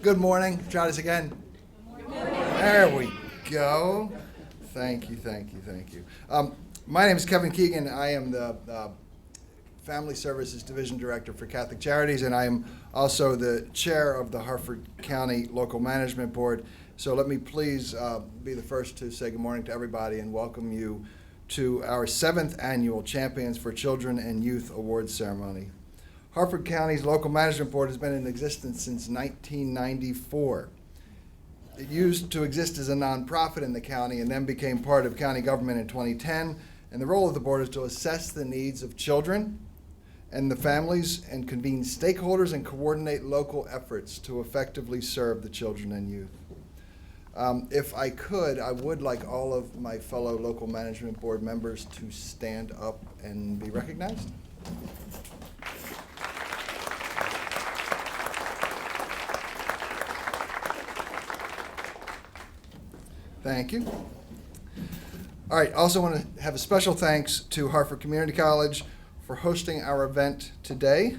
Good morning. Try this again. Good morning. There we go. Thank you. My name is Kevin Keegan. I am the Family Services Division Director for Catholic Charities, and I am also the chair of the Harford County Local Management Board. So let me please be the first to say good morning to everybody and welcome you to our 7th annual Champions for Children and Youth Awards ceremony. Harford County's Local Management Board has been in existence since 1994. It used to exist as a nonprofit in the county and then became part of county government in 2010. And the role of the board is to assess the needs of children and the families and convene stakeholders and coordinate local efforts to effectively serve the children and youth. If I could, I would like all of my fellow local management board members to stand up and be recognized. Thank you. All right, also want to have a special thanks to Harford Community College for hosting our event today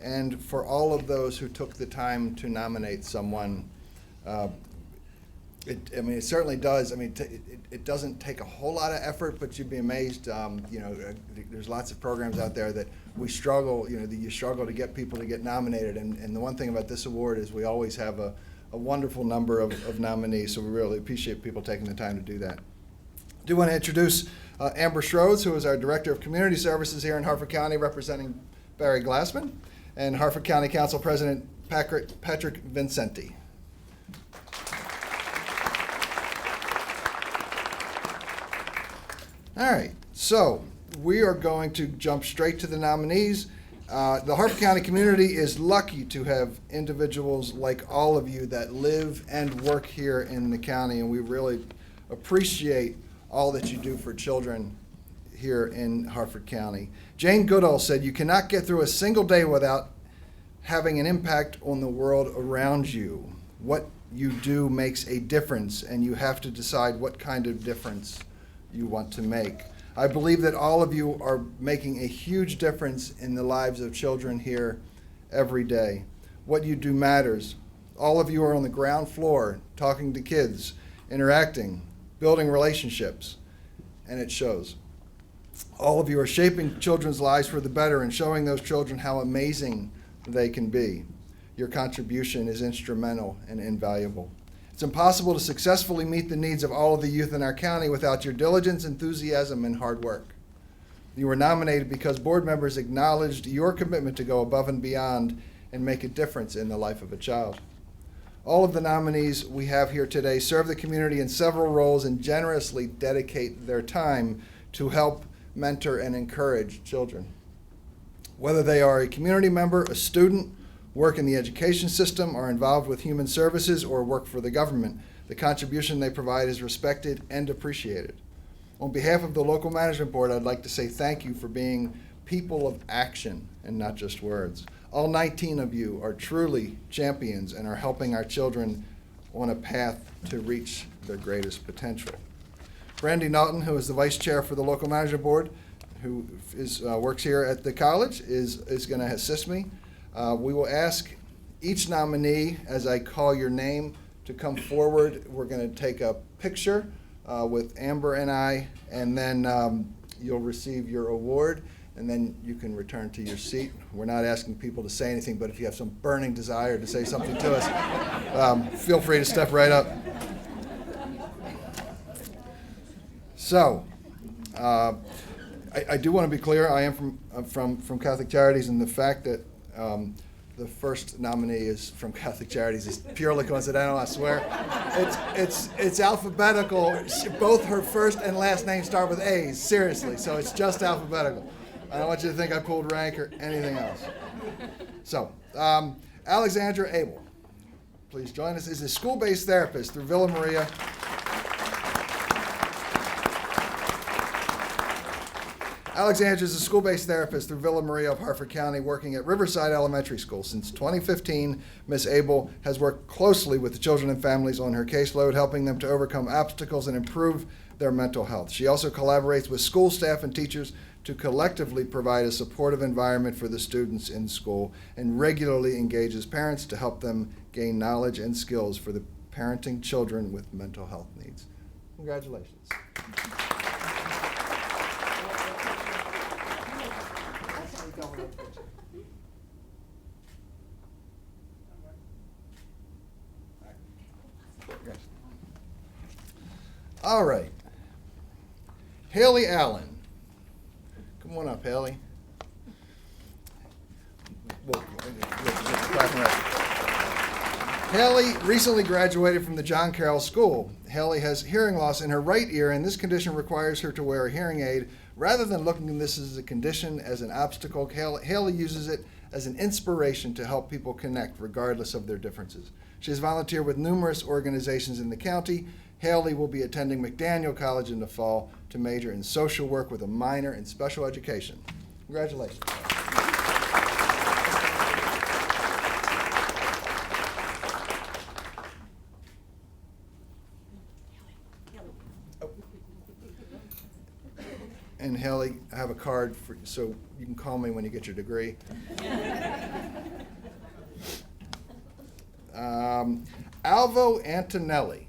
and for all of those who took the time to nominate someone. It certainly does. It doesn't take a whole lot of effort, but you'd be amazed. There's lots of programs out there that we struggle. You struggle to get people to get nominated, and the one thing about this award is we always have a wonderful number of nominees. So we really appreciate people taking the time to do that. I do want to introduce Amber Schroeds, who is our Director of Community Services here in Harford County, representing Barry Glassman, and Harford County Council President Patrick Vincenti. All right, so we are going to jump straight to the nominees. The Harford County community is lucky to have individuals like all of you that live and work here in the county, and we really appreciate all that you do for children here in Harford County. Jane Goodall said, "You cannot get through a single day without having an impact on the world around you. What you do makes a difference, and you have to decide what kind of difference you want to make." I believe that all of you are making a huge difference in the lives of children here every day. What you do matters. All of you are on the ground floor talking to kids, interacting, building relationships, and it shows. All of you are shaping children's lives for the better and showing those children how amazing they can be. Your contribution is instrumental and invaluable. It's impossible to successfully meet the needs of all of the youth in our county without your diligence, enthusiasm, and hard work. You were nominated because board members acknowledged your commitment to go above and beyond and make a difference in the life of a child. All of the nominees we have here today serve the community in several roles and generously dedicate their time to help mentor and encourage children. Whether they are a community member, a student, work in the education system, are involved with human services, or work for the government, the contribution they provide is respected and appreciated. On behalf of the Local Management Board, I'd like to say thank you for being people of action and not just words. All 19 of you are truly champions and are helping our children on a path to reach their greatest potential. Brandy Naughton, who is the Vice Chair for the Local Management Board, who works here at the college, is going to assist me. We will ask each nominee, as I call your name, to come forward. We're going to take a picture with Amber and I, and then you'll receive your award, and then you can return to your seat. We're not asking people to say anything, but if you have some burning desire to say something to us, feel free to step right up. So, I do want to be clear. I am from Catholic Charities, and the fact that the first nominee is from Catholic Charities is purely coincidental, I swear. It's alphabetical. Both her first and last name start with A's, seriously, so it's just alphabetical. I don't want you to think I pulled rank or anything else. So, Alexandra Abell, please join us, is a school-based therapist through Villa Maria. Alexandra is a school-based therapist through Villa Maria of Harford County, working at Riverside Elementary School. Since 2015, Ms. Abell has worked closely with the children and families on her caseload, helping them to overcome obstacles and improve their mental health. She also collaborates with school staff and teachers to collectively provide a supportive environment for the students in school and regularly engages parents to help them gain knowledge and skills for the parenting children with mental health needs. Congratulations. All right. Hailey Allen. Come on up, Hailey. Hailey recently graduated from the John Carroll School. Hailey has hearing loss in her right ear, and this condition requires her to wear a hearing aid. Rather than looking at this as a condition, as an obstacle, Hailey uses it as an inspiration to help people connect regardless of their differences. She has volunteered with numerous organizations in the county. Hailey will be attending McDaniel College in the fall to major in social work with a minor in special education. Congratulations. And Hailey, I have a card so you can call me when you get your degree. Alvo Antonelli.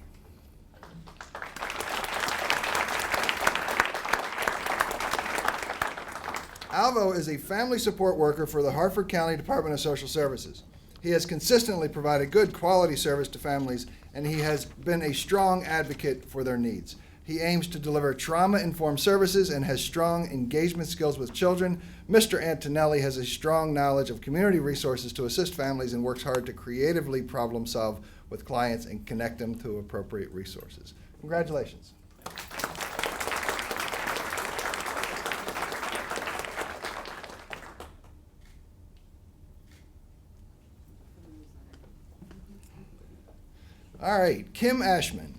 Alvo is a family support worker for the Harford County Department of Social Services. He has consistently provided good quality service to families, and he has been a strong advocate for their needs. He aims to deliver trauma-informed services and has strong engagement skills with children. Mr. Antonelli has a strong knowledge of community resources to assist families and works hard to creatively problem solve with clients and connect them to appropriate resources. Congratulations. All right, Kim Ashman.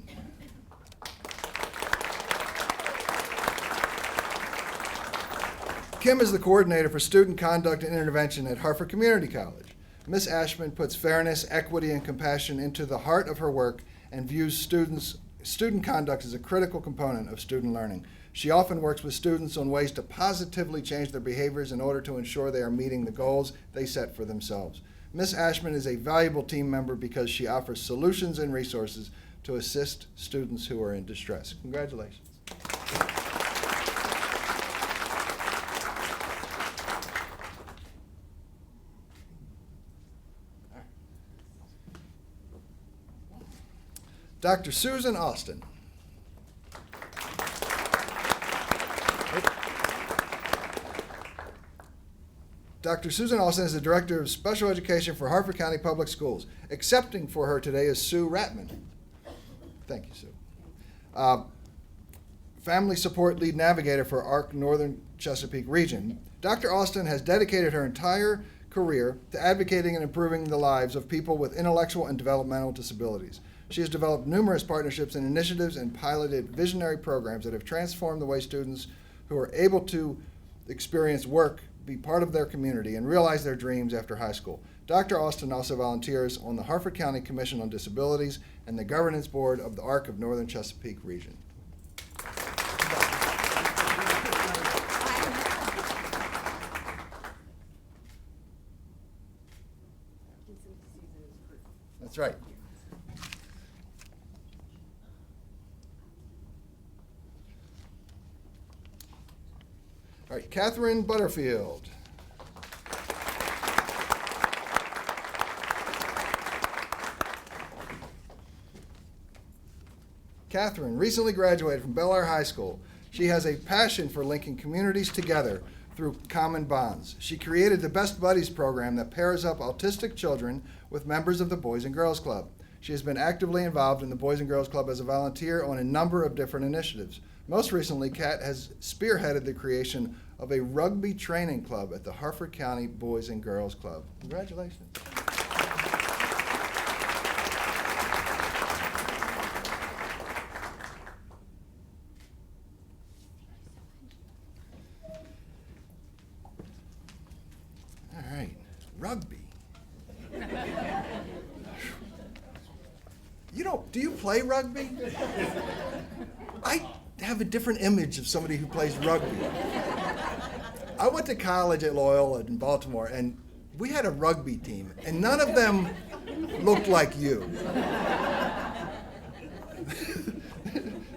Kim is the coordinator for student conduct and intervention at Harford Community College. Ms. Ashman puts fairness, equity, and compassion into the heart of her work and views student conduct as a critical component of student learning. She often works with students on ways to positively change their behaviors in order to ensure they are meeting the goals they set for themselves. Ms. Ashman is a valuable team member because she offers solutions and resources to assist students who are in distress. Congratulations. Dr. Susan Austin. Dr. Susan Austin is the Director of Special Education for Harford County Public Schools. Accepting for her today is Sue Ratman. Thank you, Sue. Family Support Lead Navigator for ARC Northern Chesapeake Region. Dr. Austin has dedicated her entire career to advocating and improving the lives of people with intellectual and developmental disabilities. She has developed numerous partnerships and initiatives and piloted visionary programs that have transformed the way students who are able to experience work, be part of their community, and realize their dreams after high school. Dr. Austin also volunteers on the Harford County Commission on Disabilities and the Governance Board of the ARC of Northern Chesapeake Region. That's right. All right, Katherine Butterfield. Katherine recently graduated from Bel Air High School. She has a passion for linking communities together through common bonds. She created the Best Buddies program that pairs up autistic children with members of the Boys and Girls Club. She has been actively involved in the Boys and Girls Club as a volunteer on a number of different initiatives. Most recently, Kat has spearheaded the creation of a rugby training club at the Harford County Boys and Girls Club. Congratulations. All right, rugby. Do you play rugby? I have a different image of somebody who plays rugby. I went to college at Loyola in Baltimore, and we had a rugby team, and none of them looked like you.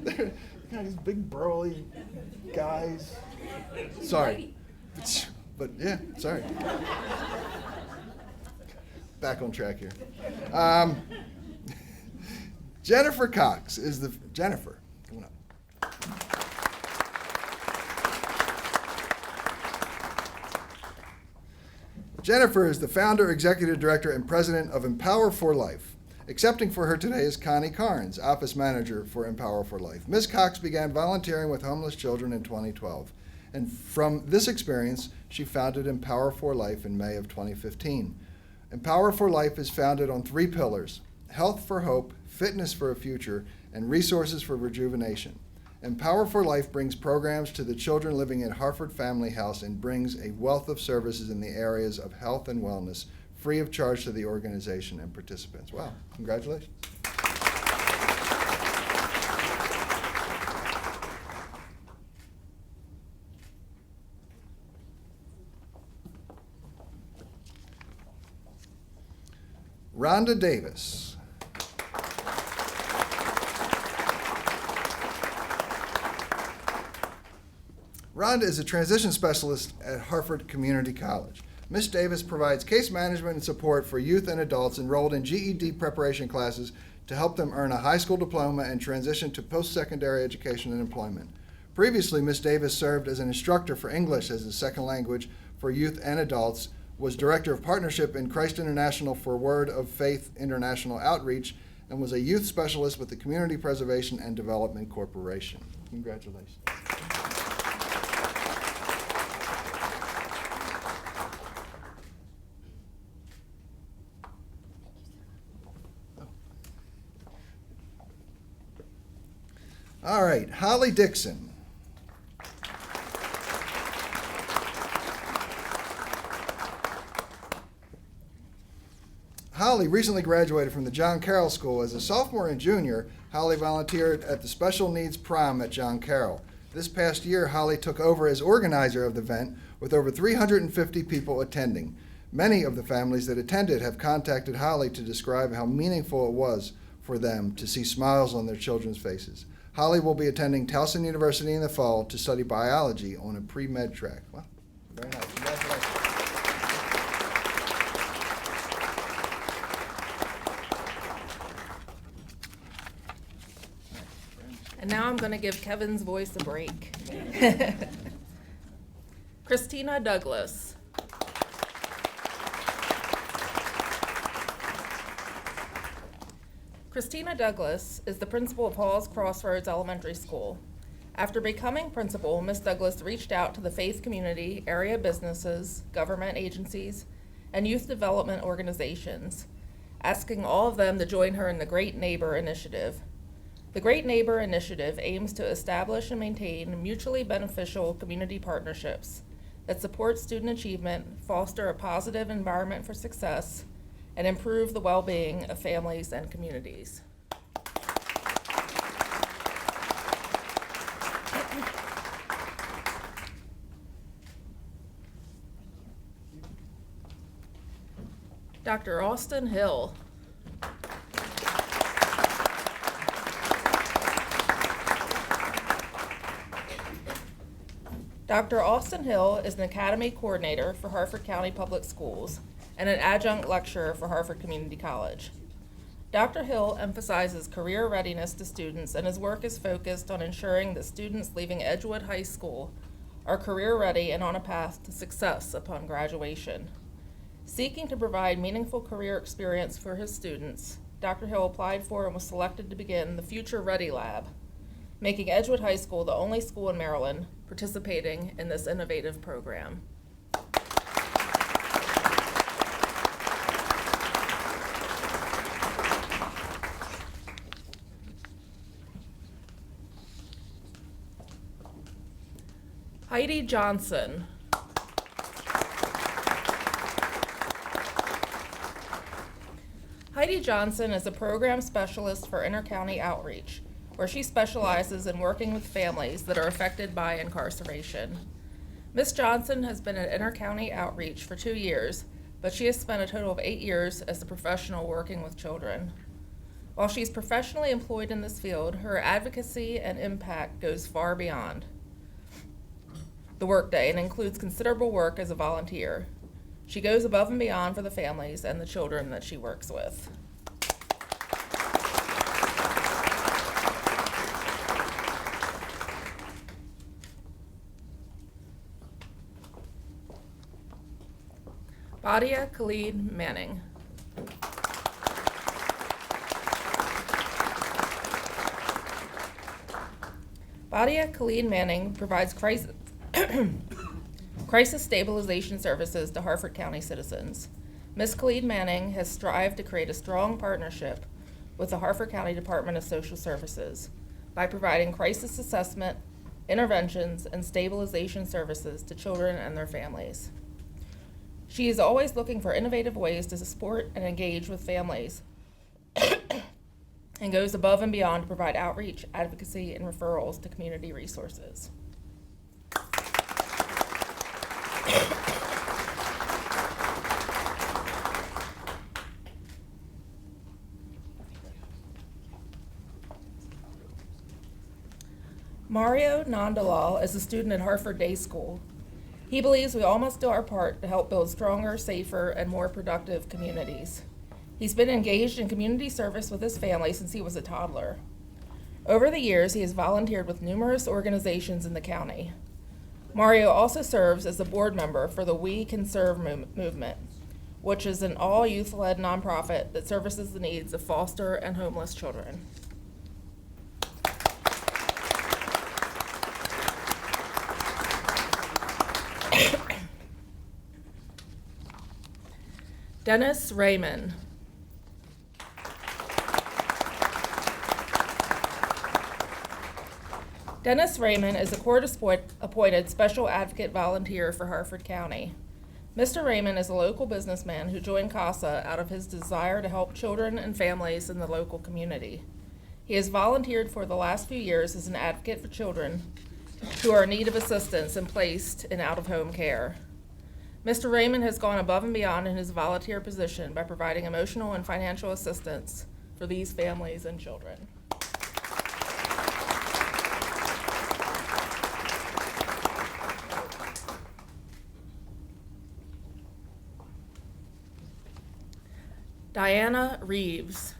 They're these big burly guys. Sorry. But yeah, sorry. Back on track here. Jennifer Cox is the, Jennifer, come on up. Jennifer is the founder, executive director, and president of Empower for Life. Accepting for her today is Connie Carnes, office manager for Empower for Life. Ms. Cox began volunteering with homeless children in 2012. And from this experience, she founded Empower for Life in May of 2015. Empower for Life is founded on 3 pillars: health for hope, fitness for a future, and resources for rejuvenation. Empower for Life brings programs to the children living at Harford Family House and brings a wealth of services in the areas of health and wellness, free of charge to the organization and participants. Wow, congratulations. Rhonda Davis. Rhonda is a transition specialist at Harford Community College. Ms. Davis provides case management and support for youth and adults enrolled in GED preparation classes to help them earn a high school diploma and transition to post-secondary education and employment. Previously, Ms. Davis served as an instructor for English as a second language for youth and adults, was director of partnership in Christ International for Word of Faith International Outreach, and was a youth specialist with the Community Preservation and Development Corporation. Congratulations. All right, Holly Dixon. Holly recently graduated from the John Carroll School. As a sophomore and junior, Holly volunteered at the Special Needs Prom at John Carroll. This past year, Holly took over as organizer of the event with over 350 people attending. Many of the families that attended have contacted Holly to describe how meaningful it was for them to see smiles on their children's faces. Holly will be attending Towson University in the fall to study biology on a pre-med track. Wow, very nice. Congratulations. And now I'm going to give Kevin's voice a break. Christina Douglas. Christina Douglas is the principal of Halls Crossroads Elementary School. After becoming principal, Ms. Douglas reached out to the faith community, area businesses, government agencies, and youth development organizations, asking all of them to join her in the Great Neighbor Initiative. The Great Neighbor Initiative aims to establish and maintain mutually beneficial community partnerships that support student achievement, foster a positive environment for success, and improve the well-being of families and communities. Dr. Austin Hill. Dr. Austin Hill is an academy coordinator for Harford County Public Schools and an adjunct lecturer for Harford Community College. Dr. Hill emphasizes career readiness to students, and his work is focused on ensuring that students leaving Edgewood High School are career ready and on a path to success upon graduation. Seeking to provide meaningful career experience for his students, Dr. Hill applied for and was selected to begin the Future Ready Lab, making Edgewood High School the only school in Maryland participating in this innovative program. Heidi Johnson. Heidi Johnson is a program specialist for Intercounty Outreach, where she specializes in working with families that are affected by incarceration. Ms. Johnson has been at Intercounty Outreach for 2 years, but she has spent a total of 8 years as a professional working with children. While she's professionally employed in this field, her advocacy and impact goes far beyond the workday and includes considerable work as a volunteer. She goes above and beyond for the families and the children that she works with. Badia Khalid-Manning. Badia Khalid-Manning provides crisis stabilization services to Harford County citizens. Ms. Khalid-Manning has strived to create a strong partnership with the Harford County Department of Social Services by providing crisis assessment, interventions, and stabilization services to children and their families. She is always looking for innovative ways to support and engage with families and goes above and beyond to provide outreach, advocacy, and referrals to community resources. Mario Nandalal is a student at Harford Day School. He believes we all must do our part to help build stronger, safer, and more productive communities. He's been engaged in community service with his family since he was a toddler. Over the years, he has volunteered with numerous organizations in the county. Mario also serves as a board member for the We Can Serve movement, which is an all-youth-led nonprofit that services the needs of foster and homeless children. Dennis Raymond. Dennis Raymond is a court-appointed special advocate volunteer for Harford County. Mr. Raymond is a local businessman who joined CASA out of his desire to help children and families in the local community. He has volunteered for the last few years as an advocate for children who are in need of assistance and placed in out-of-home care. Mr. Raymond has gone above and beyond in his volunteer position by providing emotional and financial assistance for these families and children. Diana Reeves.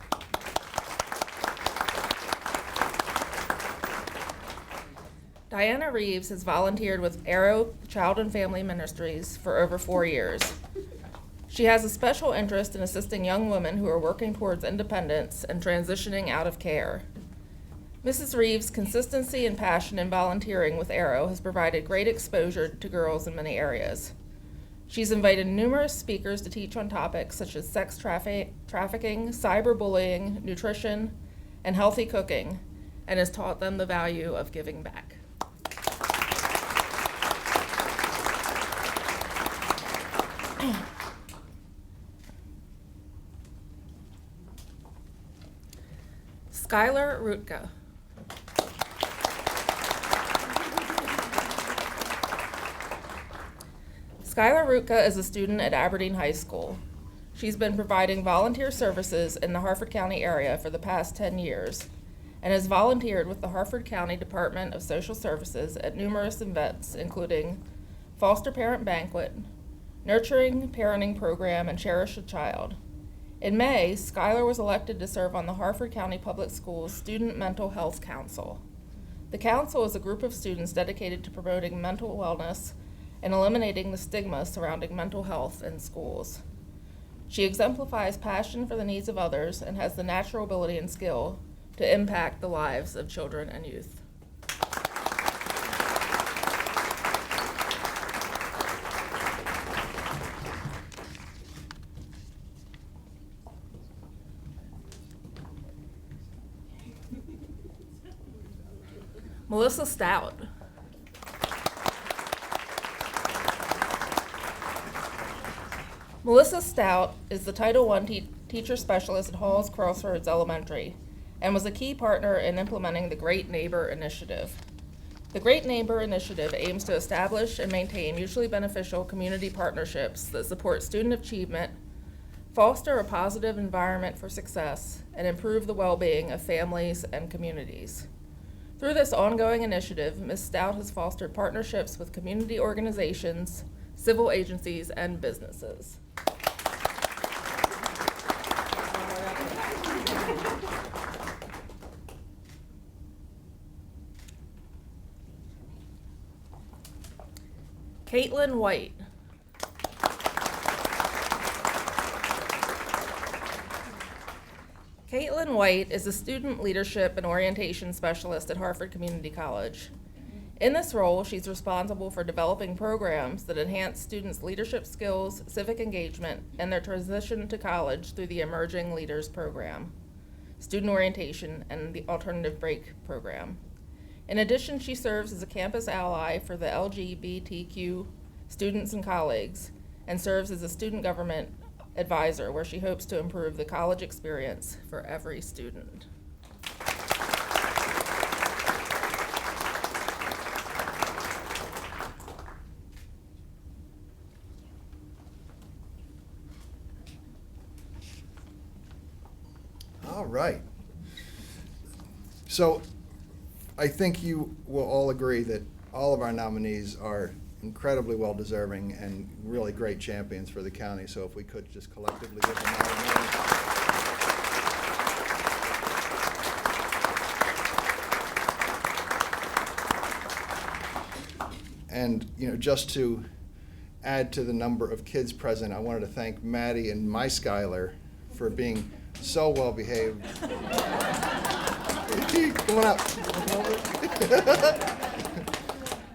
Diana Reeves has volunteered with Arrow Child and Family Ministries for over 4 years. She has a special interest in assisting young women who are working towards independence and transitioning out of care. Mrs. Reeves' consistency and passion in volunteering with Arrow has provided great exposure to girls in many areas. She's invited numerous speakers to teach on topics such as sex trafficking, cyberbullying, nutrition, and healthy cooking, and has taught them the value of giving back. Skylar Rutka. Skylar Rutka is a student at Aberdeen High School. She's been providing volunteer services in the Harford County area for the past 10 years and has volunteered with the Harford County Department of Social Services at numerous events, including Foster Parent Banquet, Nurturing Parenting Program, and Cherish a Child. In May, Skylar was elected to serve on the Harford County Public Schools Student Mental Health Council. The council is a group of students dedicated to promoting mental wellness and eliminating the stigma surrounding mental health in schools. She exemplifies passion for the needs of others and has the natural ability and skill to impact the lives of children and youth. Melissa Stout. Melissa Stout is the Title I teacher specialist at Halls Crossroads Elementary and was a key partner in implementing the Great Neighbor Initiative. The Great Neighbor Initiative aims to establish and maintain mutually beneficial community partnerships that support student achievement, foster a positive environment for success, and improve the well-being of families and communities. Through this ongoing initiative, Ms. Stout has fostered partnerships with community organizations, civil agencies, and businesses. Caitlin White. Caitlin White is a student leadership and orientation specialist at Harford Community College. In this role, she's responsible for developing programs that enhance students' leadership skills, civic engagement, and their transition to college through the Emerging Leaders Program, student orientation, and the Alternative Break Program. In addition, she serves as a campus ally for the LGBTQ students and colleagues, and serves as a student government advisor, where she hopes to improve the college experience for every student. All right. So I think you will all agree that all of our nominees are incredibly well deserving and really great champions for the county. So if we could just collectively give them all a moment. And just to add to the number of kids present, I wanted to thank Maddie and my Skylar for being so well behaved. Come on up.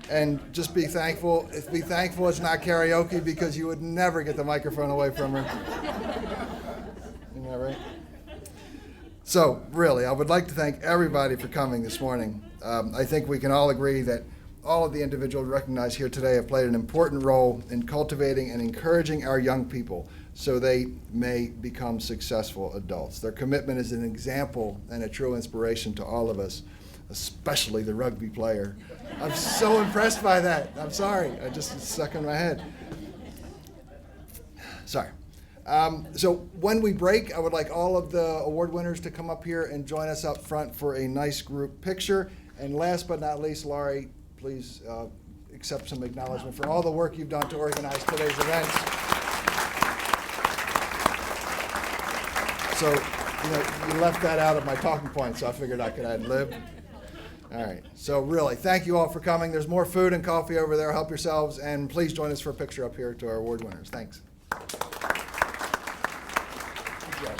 And just be thankful. Be thankful it's not karaoke, because you would never get the microphone away from her. Isn't that right? So really, I would like to thank everybody for coming this morning. I think we can all agree that all of the individuals recognized here today have played an important role in cultivating and encouraging our young people so they may become successful adults. Their commitment is an example and a true inspiration to all of us, especially the rugby player. I'm so impressed by that. I'm sorry, it's stuck in my head. Sorry. So when we break, I would like all of the award winners to come up here and join us up front for a nice group picture. And last but not least, Laurie, please accept some acknowledgement for all the work you've done to organize today's event. So, you left that out of my talking point, so I figured I could ad-lib. All right, so really, thank you all for coming. There's more food and coffee over there. Help yourselves, and please join us for a picture up here to our award winners. Thanks. Good job,